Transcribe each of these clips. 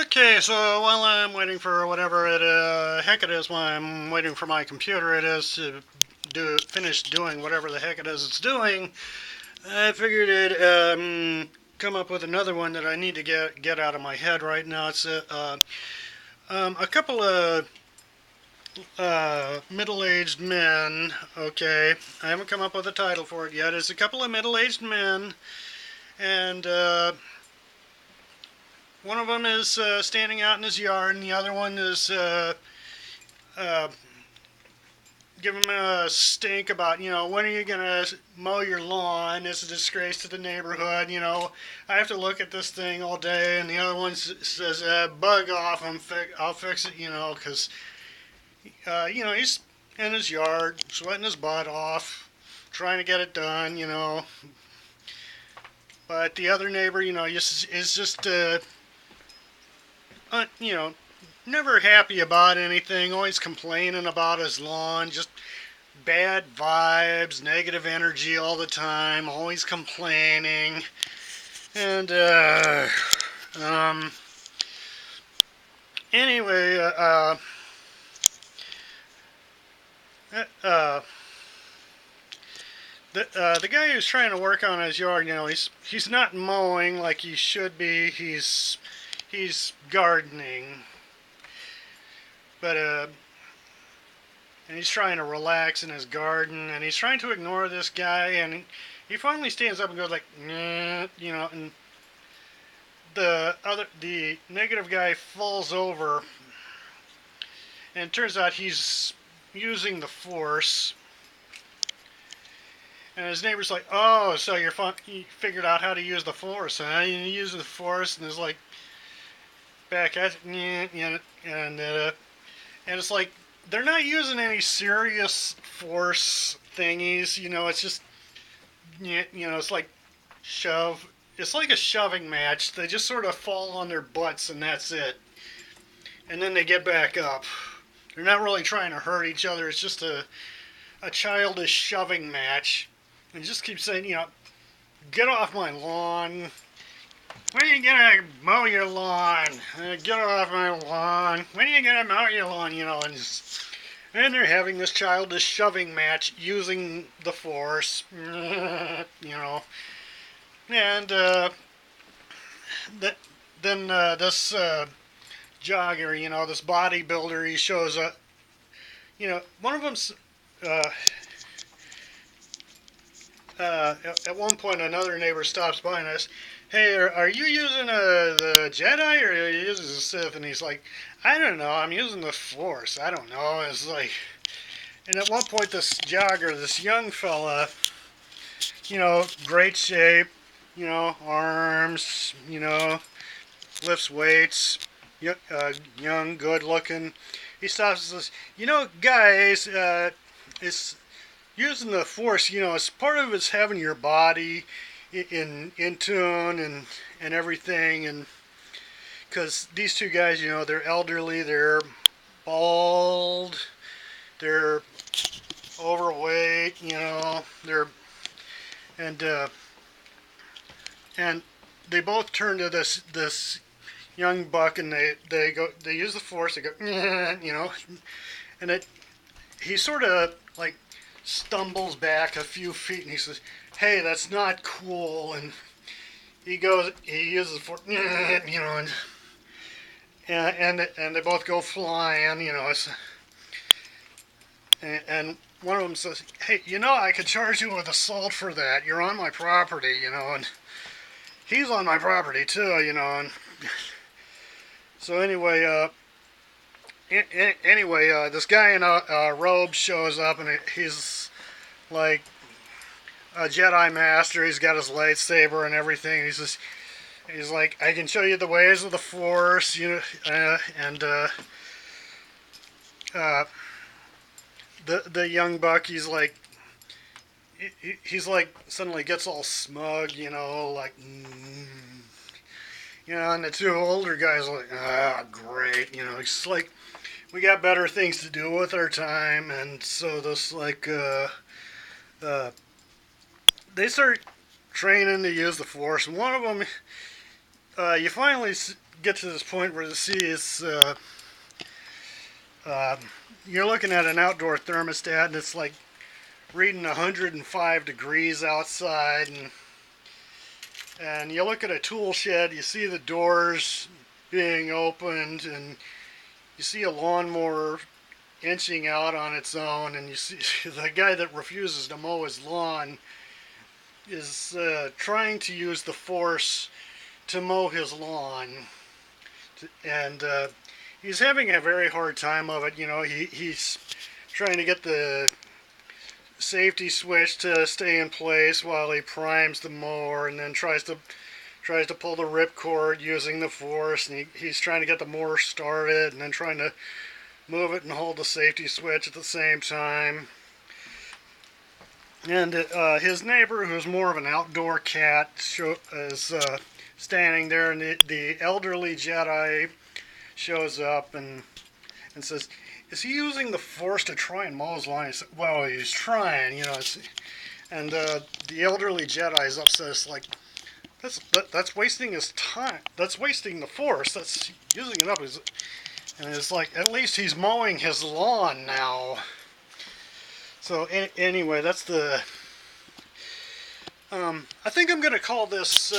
Okay, so while I'm waiting for whatever heck it is, while I'm waiting for my computer it is to finish doing whatever the heck it is it's doing, I figured it come up with another one that I need to get out of my head right now. It's a couple of middle-aged men. Okay, I haven't come up with a title for it yet. It's a couple of middle-aged men, and one of them is standing out in his yard, and the other one is uh, giving him a stink about, when are you going to mow your lawn? It's a disgrace to the neighborhood. I have to look at this thing all day. And the other one says, bug off, I'll fix it, because, he's in his yard, sweating his butt off, trying to get it done. But the other neighbor, is just, you know, never happy about anything, always complaining about his lawn, just bad vibes, negative energy all the time, always complaining. And, anyway, uh, the guy who's trying to work on his yard, he's not mowing like he should be. He's gardening, but and he's trying to relax in his garden, and he's trying to ignore this guy, and he finally stands up and goes like, nah, and the negative guy falls over, and it turns out he's using the force. And his neighbor's like, oh, so you figured out how to use the force, huh? You use the force, and it's like, back at it, and it's like, they're not using any serious force thingies, it's just, it's like it's like a shoving match. They just sort of fall on their butts and that's it. And then they get back up. They're not really trying to hurt each other. It's just a childish shoving match. And just keep saying, get off my lawn. When are you gonna mow your lawn? Get off my lawn. When are you gonna mow your lawn? And they're having this childish shoving match using the force. And then this jogger, this bodybuilder, he shows up. One of them's at one point another neighbor stops by and asks, hey, are you using the Jedi or are you using the Sith? And he's like, I don't know, I'm using the Force. I don't know. It's like, and at one point this jogger, this young fella, great shape, arms, lifts weights, young, good looking. He stops and says, guys, it's using the Force, it's part of it's having your body in tune and everything, and because these two guys, they're elderly, they're bald, they're overweight, they're and and they both turn to this young buck, and they use the Force. They go, and he sort of like stumbles back a few feet, and he says, hey, that's not cool. And he uses the Force, and they both go flying, and one of them says, hey, I could charge you with assault for that. You're on my property, and he's on my property too, and so anyway, this guy in a robe shows up, and he's like a Jedi master. He's got his lightsaber and everything. He's like, I can show you the ways of the Force, and the young buck, he's like suddenly gets all smug, like, and the two older guys are like, great, it's like, we got better things to do with our time. And so this, like, they start training to use the Force, and one of them, you finally get to this point where the sea is. Uh, you're looking at an outdoor thermostat, and it's like reading 105 degrees outside, and you look at a tool shed. You see the doors being opened, and you see a lawnmower inching out on its own, and you see the guy that refuses to mow his lawn is trying to use the force to mow his lawn, and he's having a very hard time of it. You know, he's trying to get the safety switch to stay in place while he primes the mower, and then tries to pull the ripcord using the force, and he's trying to get the mower started, and then trying to move it and hold the safety switch at the same time. And his neighbor, who's more of an outdoor cat, is standing there, and the elderly Jedi shows up and says, "Is he using the force to try and mow his lawn?" He said, "Well, he's trying, you know." And the elderly Jedi is upset. It's like, that's wasting his time. That's wasting the force. That's using it up. And it's like, at least he's mowing his lawn now. So anyway, that's the. I think I'm gonna call this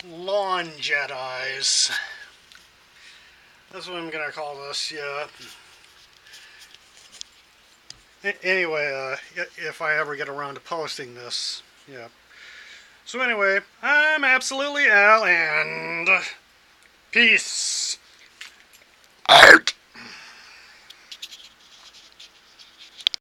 lawn Jedis. That's what I'm gonna call this. Yeah. Anyway, if I ever get around to posting this, yeah. So anyway, I'm absolutely Al, and peace.